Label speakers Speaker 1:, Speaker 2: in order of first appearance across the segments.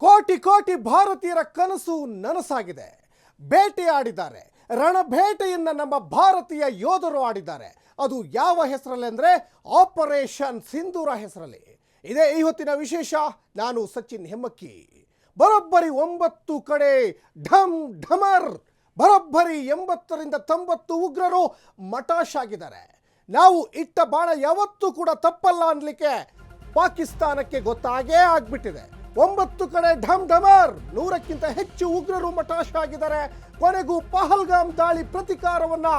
Speaker 1: ಕೋಟಿ ಕೋಟಿ ಭಾರತೀಯರ ಕನಸು ನನಸಾಗಿದೆ. ಬೇಟೆಯಾಡಿದ್ದಾರೆ. ರಣಬೇಟೆಯನ್ನ ನಮ್ಮ ಭಾರತೀಯ ಯೋಧರು ಆಡಿದ್ದಾರೆ. ಅದು ಯಾವ ಹೆಸರಲ್ಲಿ ಅಂದರೆ ಆಪರೇಷನ್ ಸಿಂಧೂರ ಹೆಸರಲ್ಲಿ. ಇದೇ ಈ ಹೊತ್ತಿನ ವಿಶೇಷ. ನಾನು ಸಚಿನ್ ಹೆಮ್ಮಕ್ಕಿ. ಬರೋಬ್ಬರಿ 9 ಕಡೆ ಢಮ್ ಢಮರ್, ಬರೋಬ್ಬರಿ 80ರಿಂದ 90 ಉಗ್ರರು ಮಟಾಶ್ ಆಗಿದ್ದಾರೆ. ನಾವು ಇಟ್ಟ ಬಾಣ ಯಾವತ್ತೂ ಕೂಡ ತಪ್ಪಲ್ಲ ಅನ್ಲಿಕ್ಕೆ ಪಾಕಿಸ್ತಾನಕ್ಕೆ ಗೊತ್ತಾಗೇ ಆಗ್ಬಿಟ್ಟಿದೆ. 9 ಕಡೆ ಢಮ್ ಢಮರ್, 100ಕ್ಕಿಂತ ಹೆಚ್ಚು ಉಗ್ರರು ಮಟಾಶ್ ಆಗಿದ್ದಾರೆ. ಕೊನೆಗೂ ಪಹಲ್ಗಾಮ್ ದಾಳಿ ಪ್ರತಿಕಾರವನ್ನ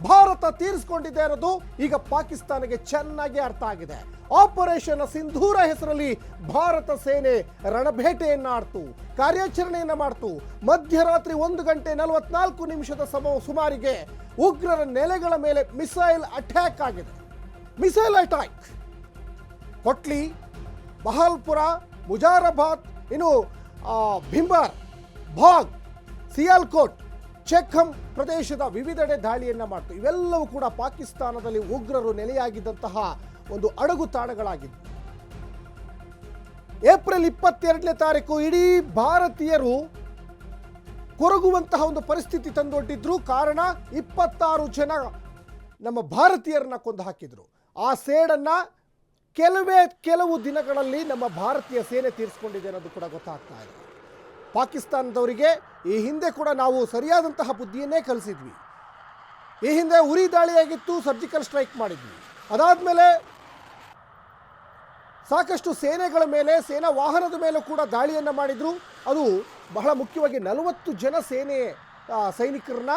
Speaker 1: ಭಾರತ ತೀರಿಸಿಕೊಂಡಿದೆ ಅನ್ನೋದು ಈಗ ಪಾಕಿಸ್ತಾನಕ್ಕೆ ಚೆನ್ನಾಗಿ ಅರ್ಥ ಆಗಿದೆ. ಆಪರೇಷನ್ ಸಿಂಧೂರ ಹೆಸರಲ್ಲಿ ಭಾರತ ಸೇನೆ ರಣಬೇಟೆಯನ್ನ ಆಡ್ತು, ಕಾರ್ಯಾಚರಣೆಯನ್ನ ಮಾಡ್ತು. ಮಧ್ಯರಾತ್ರಿ 1:44 ಸುಮಾರಿಗೆ ಉಗ್ರರ ನೆಲೆಗಳ ಮೇಲೆ ಮಿಸೈಲ್ ಅಟ್ಯಾಕ್ ಆಗಿದೆ. ಮಿಸೈಲ್ ಅಟ್ಯಾಕ್ ಕೊಟ್ಲಿ, ಬಹಲ್ಪುರ, ಮುಜಾರಾಬಾದ್, ಇನ್ನು ಭಿಂಬಾರ್, ಭಾಗ್, ಸಿಯಾಲ್ಕೋಟ್, ಚೆಕ್ಹಮ್ ಪ್ರದೇಶದ ವಿವಿಧೆಡೆ ದಾಳಿಯನ್ನ ಮಾಡ್ತು. ಇವೆಲ್ಲವೂ ಕೂಡ ಪಾಕಿಸ್ತಾನದಲ್ಲಿ ಉಗ್ರರು ನೆಲೆಯಾಗಿದ್ದಂತಹ ಒಂದು ಅಡಗು ತಾಣಗಳಾಗಿತ್ತು. ಏಪ್ರಿಲ್ 22ನೇ ತಾರೀಕು ಇಡೀ ಭಾರತೀಯರು ಕೊರಗುವಂತಹ ಒಂದು ಪರಿಸ್ಥಿತಿ ತಂದೊಡ್ಡಿದ್ರು. ಕಾರಣ 26 ಜನ ನಮ್ಮ ಭಾರತೀಯರನ್ನ ಕೊಂದು ಹಾಕಿದ್ರು. ಆ ಸೇಡನ್ನ ಕೆಲವು ದಿನಗಳಲ್ಲಿ ನಮ್ಮ ಭಾರತೀಯ ಸೇನೆ ತೀರಿಸಿಕೊಂಡಿದೆ ಅನ್ನೋದು ಕೂಡ ಗೊತ್ತಾಗ್ತಾ ಇದೆ. ಪಾಕಿಸ್ತಾನದವರಿಗೆ ಈ ಹಿಂದೆ ಕೂಡ ನಾವು ಸರಿಯಾದಂತಹ ಬುದ್ಧಿಯನ್ನೇ ಕಲಿಸಿದ್ವಿ. ಈ ಹಿಂದೆ ಉರಿ ದಾಳಿಯಾಗಿತ್ತು, ಸರ್ಜಿಕಲ್ ಸ್ಟ್ರೈಕ್ ಮಾಡಿದ್ವಿ. ಅದಾದಮೇಲೆ ಸಾಕಷ್ಟು ಸೇನೆಗಳ ಮೇಲೆ, ಸೇನಾ ವಾಹನದ ಮೇಲೂ ಕೂಡ ದಾಳಿಯನ್ನು ಮಾಡಿದ್ರು. ಅದು ಬಹಳ ಮುಖ್ಯವಾಗಿ 40 ಜನ ಸೈನಿಕರನ್ನ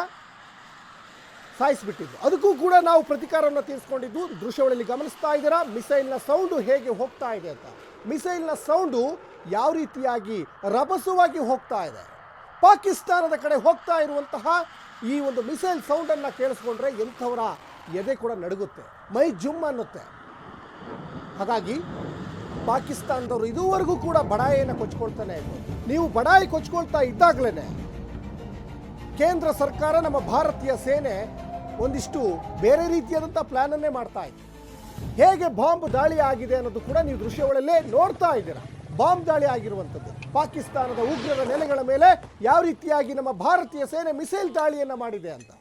Speaker 1: ಸಾಯಿಸಿಬಿಟ್ಟಿದ್ರು. ಅದಕ್ಕೂ ಕೂಡ ನಾವು ಪ್ರತಿಕಾರವನ್ನು ತೀರಿಸ್ಕೊಂಡಿದ್ದು. ದೃಶ್ಯಗಳಲ್ಲಿ ಗಮನಿಸ್ತಾ ಇದ್ದೀರಾ ಮಿಸೈಲ್ನ ಸೌಂಡು ಹೇಗೆ ಹೋಗ್ತಾ ಇದೆ ಅಂತ. ಮಿಸೈಲ್ನ ಸೌಂಡು ಯಾವ ರೀತಿಯಾಗಿ ರಭಸವಾಗಿ ಹೋಗ್ತಾ ಇದೆ. ಪಾಕಿಸ್ತಾನದ ಕಡೆ ಹೋಗ್ತಾ ಇರುವಂತಹ ಈ ಒಂದು ಮಿಸೈಲ್ ಸೌಂಡನ್ನು ಕೇಳಿಸ್ಕೊಂಡ್ರೆ ಎಂಥವರ ಎದೆ ಕೂಡ ನಡುಗುತ್ತೆ, ಮೈ ಜುಮ್ ಅನ್ನುತ್ತೆ. ಹಾಗಾಗಿ ಪಾಕಿಸ್ತಾನದವರು ಇದುವರೆಗೂ ಕೂಡ ಬಡಾಯಿಯನ್ನು ಕೊಚ್ಕೊಳ್ತಾನೆ ಇದ್ರು. ನೀವು ಬಡಾಯಿ ಕೊಚ್ಕೊಳ್ತಾ ಇದ್ದಾಗಲೇ ಕೇಂದ್ರ ಸರ್ಕಾರ, ನಮ್ಮ ಭಾರತೀಯ ಸೇನೆ ಒಂದಿಷ್ಟು ಬೇರೆ ರೀತಿಯಾದಂಥ ಪ್ಲಾನನ್ನೇ ಮಾಡ್ತಾ ಇತ್ತು. ಹೇಗೆ ಬಾಂಬ್ ದಾಳಿ ಆಗಿದೆ ಅನ್ನೋದು ಕೂಡ ನೀವು ದೃಶ್ಯಗಳಲ್ಲೇ ನೋಡ್ತಾ ಇದ್ದೀರಾ. ಬಾಂಬ್ ದಾಳಿ ಆಗಿರುವಂಥದ್ದು ಪಾಕಿಸ್ತಾನದ ಉಗ್ರರ ನೆಲೆಗಳ ಮೇಲೆ ಯಾವ ರೀತಿಯಾಗಿ ನಮ್ಮ ಭಾರತೀಯ ಸೇನೆ ಮಿಸೈಲ್ ದಾಳಿಯನ್ನು ಮಾಡಿದೆ ಅಂತ.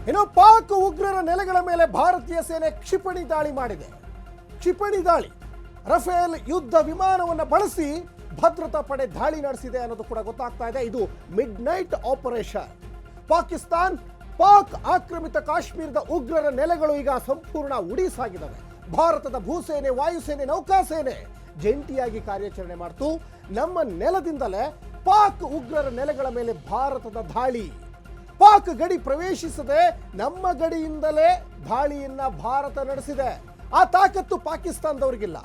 Speaker 1: ಇನ್ನು ಪಾಕ್ ಉಗ್ರರ ನೆಲೆಗಳ ಮೇಲೆ ಭಾರತೀಯ ಸೇನೆ ಕ್ಷಿಪಣಿ ದಾಳಿ ಮಾಡಿದೆ. ಕ್ಷಿಪಣಿ ದಾಳಿ, ರಫೇಲ್ ಯುದ್ಧ ವಿಮಾನವನ್ನು ಬಳಸಿ ಭದ್ರತಾ ಪಡೆ ದಾಳಿ ನಡೆಸಿದೆ ಅನ್ನೋದು ಕೂಡ ಗೊತ್ತಾಗ್ತಾ ಇದೆ. ಇದು ಮಿಡ್ ನೈಟ್ ಆಪರೇಷನ್. ಪಾಕ್ ಆಕ್ರಮಿತ ಕಾಶ್ಮೀರದ ಉಗ್ರರ ನೆಲೆಗಳು ಈಗ ಸಂಪೂರ್ಣ ಉಡಿಸಾಗಿದ್ದಾವೆ. ಭಾರತದ ಭೂಸೇನೆ, ವಾಯುಸೇನೆ, ನೌಕಾಸೇನೆ ಜಂಟಿಯಾಗಿ ಕಾರ್ಯಾಚರಣೆ ಮಾಡ್ತು. ನಮ್ಮ ನೆಲದಿಂದಲೇ ಪಾಕ್ ಉಗ್ರರ ನೆಲೆಗಳ ಮೇಲೆ ಭಾರತದ ದಾಳಿ. ಪಾಕ್ ಗಡಿ ಪ್ರವೇಶಿಸದೆ ನಮ್ಮ ಗಡಿಯಿಂದಲೇ ದಾಳಿಯನ್ನ ಭಾರತ ನಡೆಸಿದೆ. ಆ ತಾಕತ್ತು ಪಾಕಿಸ್ತಾನದವರಿಗಿಲ್ಲ.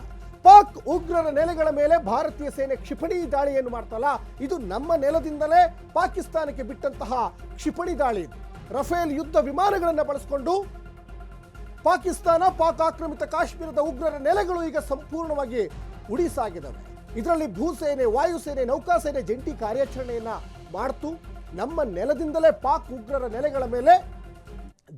Speaker 1: ಪಾಕ್ ಉಗ್ರರ ನೆಲೆಗಳ ಮೇಲೆ ಭಾರತೀಯ ಸೇನೆ ಕ್ಷಿಪಣಿ ದಾಳಿಯನ್ನು ಮಾಡ್ತಲ್ಲ, ಇದು ನಮ್ಮ ನೆಲದಿಂದಲೇ ಪಾಕಿಸ್ತಾನಕ್ಕೆ ಬಿಟ್ಟಂತಹ ಕ್ಷಿಪಣಿ ದಾಳಿ. ರಫೇಲ್ ಯುದ್ಧ ವಿಮಾನಗಳನ್ನು ಬಳಸಿಕೊಂಡು ಪಾಕ್ ಆಕ್ರಮಿತ ಕಾಶ್ಮೀರದ ಉಗ್ರರ ನೆಲೆಗಳು ಈಗ ಸಂಪೂರ್ಣವಾಗಿ ಉಡಿಸಾಗಿದ್ದಾವೆ. ಇದರಲ್ಲಿ ಭೂಸೇನೆ, ವಾಯುಸೇನೆ, ನೌಕಾಸೇನೆ ಜಂಟಿ ಕಾರ್ಯಾಚರಣೆಯನ್ನ ಮಾಡ್ತು. ನಮ್ಮ ನೆಲದಿಂದಲೇ ಪಾಕ್ ಉಗ್ರರ ನೆಲೆಗಳ ಮೇಲೆ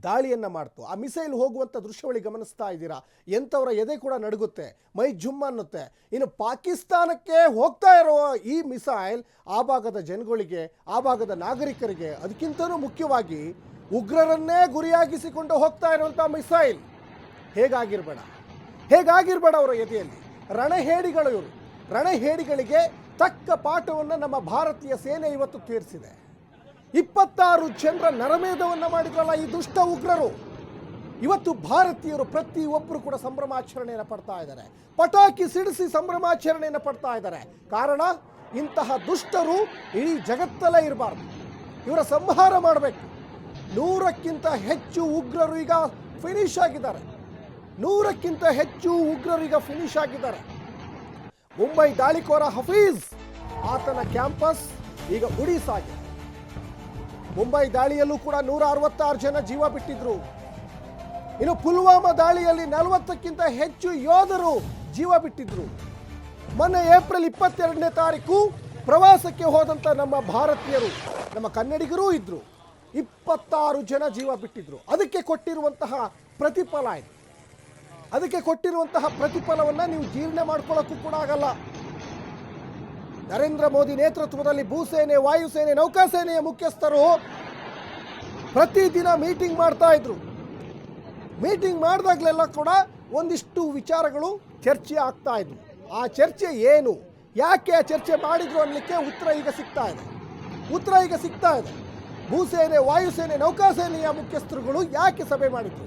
Speaker 1: ದಾಳಿಯನ್ನ ಮಾಡ್ತು. ಆ ಮಿಸೈಲ್ ಹೋಗುವಂಥ ದೃಶ್ಯಾವಳಿ ಗಮನಿಸ್ತಾ ಇದ್ದೀರಾ. ಎಂಥವರ ಎದೆ ಕೂಡ ನಡುಗುತ್ತೆ, ಮೈ ಜುಮ್ ಅನ್ನುತ್ತೆ. ಇನ್ನು ಪಾಕಿಸ್ತಾನಕ್ಕೆ ಹೋಗ್ತಾ ಇರೋ ಈ ಮಿಸೈಲ್ ಆ ಭಾಗದ ಜನಗಳಿಗೆ, ಆ ಭಾಗದ ನಾಗರಿಕರಿಗೆ, ಅದಕ್ಕಿಂತಲೂ ಮುಖ್ಯವಾಗಿ ಉಗ್ರರನ್ನೇ ಗುರಿಯಾಗಿಸಿಕೊಂಡು ಹೋಗ್ತಾ ಇರುವಂಥ ಮಿಸೈಲ್ ಹೇಗಾಗಿರ್ಬೇಡ ಅವರ ಎದೆಯಲ್ಲಿ. ರಣಹೇಡಿಗಳು ಇವರು. ರಣಹೇಡಿಗಳಿಗೆ ತಕ್ಕ ಪಾಠವನ್ನು ನಮ್ಮ ಭಾರತೀಯ ಸೇನೆ ಇವತ್ತು ತೀರಿಸಿದೆ. 26 ಜನರ ನರಮೇಧವನ್ನು ಮಾಡಿದ್ರಲ್ಲ ಈ ದುಷ್ಟ ಉಗ್ರರು. ಇವತ್ತು ಭಾರತೀಯರು ಪ್ರತಿಯೊಬ್ಬರು ಕೂಡ ಸಂಭ್ರಮಾಚರಣೆಯನ್ನು ಪಡ್ತಾ ಇದ್ದಾರೆ. ಪಟಾಕಿ ಸಿಡಿಸಿ ಸಂಭ್ರಮಾಚರಣೆಯನ್ನು ಪಡ್ತಾ ಇದ್ದಾರೆ. ಕಾರಣ, ಇಂತಹ ದುಷ್ಟರು ಇಡೀ ಜಗತ್ತಲ್ಲೇ ಇರಬಾರ್ದು. ಇವರ ಸಂಹಾರ ಮಾಡಬೇಕು. 100ಕ್ಕಿಂತ ಹೆಚ್ಚು ಉಗ್ರರು ಈಗ ಫಿನಿಶ್ ಆಗಿದ್ದಾರೆ. 100ಕ್ಕಿಂತ ಹೆಚ್ಚು ಉಗ್ರರು ಈಗ ಫಿನಿಶ್ ಆಗಿದ್ದಾರೆ. ಮುಂಬೈ ದಾಳಿಕೋರ ಹಫೀಜ್, ಆತನ ಕ್ಯಾಂಪಸ್ ಈಗ ಉಡಿಸಾಗಿದೆ. ಮುಂಬೈ ದಾಳಿಯಲ್ಲೂ ಕೂಡ 166 ಜನ ಜೀವ ಬಿಟ್ಟಿದ್ರು. ಇನ್ನು ಪುಲ್ವಾಮಾ ದಾಳಿಯಲ್ಲಿ 40ಕ್ಕಿಂತ ಹೆಚ್ಚು ಯೋಧರು ಜೀವ ಬಿಟ್ಟಿದ್ರು. ಮೊನ್ನೆ ಏಪ್ರಿಲ್ 22ನೇ ತಾರೀಕು ಪ್ರವಾಸಕ್ಕೆ ಹೋದಂಥ ನಮ್ಮ ಭಾರತೀಯರು, ನಮ್ಮ ಕನ್ನಡಿಗರೂ ಇದ್ರು, 26 ಜನ ಜೀವ ಬಿಟ್ಟಿದ್ರು. ಅದಕ್ಕೆ ಕೊಟ್ಟಿರುವಂತಹ ಪ್ರತಿಫಲ ಇದು. ಅದಕ್ಕೆ ಕೊಟ್ಟಿರುವಂತಹ ಪ್ರತಿಫಲವನ್ನು ನೀವು ಜೀರ್ಣ ಮಾಡ್ಕೊಳ್ಳೋಕ್ಕೂ ಕೂಡ ಆಗಲ್ಲ. ನರೇಂದ್ರ ಮೋದಿ ನೇತೃತ್ವದಲ್ಲಿ ಭೂಸೇನೆ, ವಾಯುಸೇನೆ, ನೌಕಾಸೇನೆಯ ಮುಖ್ಯಸ್ಥರು ಪ್ರತಿದಿನ ಮೀಟಿಂಗ್ ಮಾಡ್ತಾ ಇದ್ರು. ಮೀಟಿಂಗ್ ಮಾಡಿದಾಗಲೆಲ್ಲ ಕೂಡ ಒಂದಿಷ್ಟು ವಿಚಾರಗಳು ಚರ್ಚೆ ಆಗ್ತಾ ಇದ್ವು. ಆ ಚರ್ಚೆ ಏನು, ಯಾಕೆ ಆ ಚರ್ಚೆ ಮಾಡಿದ್ರು ಅನ್ನಲಿಕ್ಕೆ ಉತ್ತರ ಈಗ ಸಿಗ್ತಾ ಇದೆ. ಭೂಸೇನೆ, ವಾಯುಸೇನೆ, ನೌಕಾಸೇನೆಯ ಮುಖ್ಯಸ್ಥರುಗಳು ಯಾಕೆ ಸಭೆ ಮಾಡಿದ್ರು?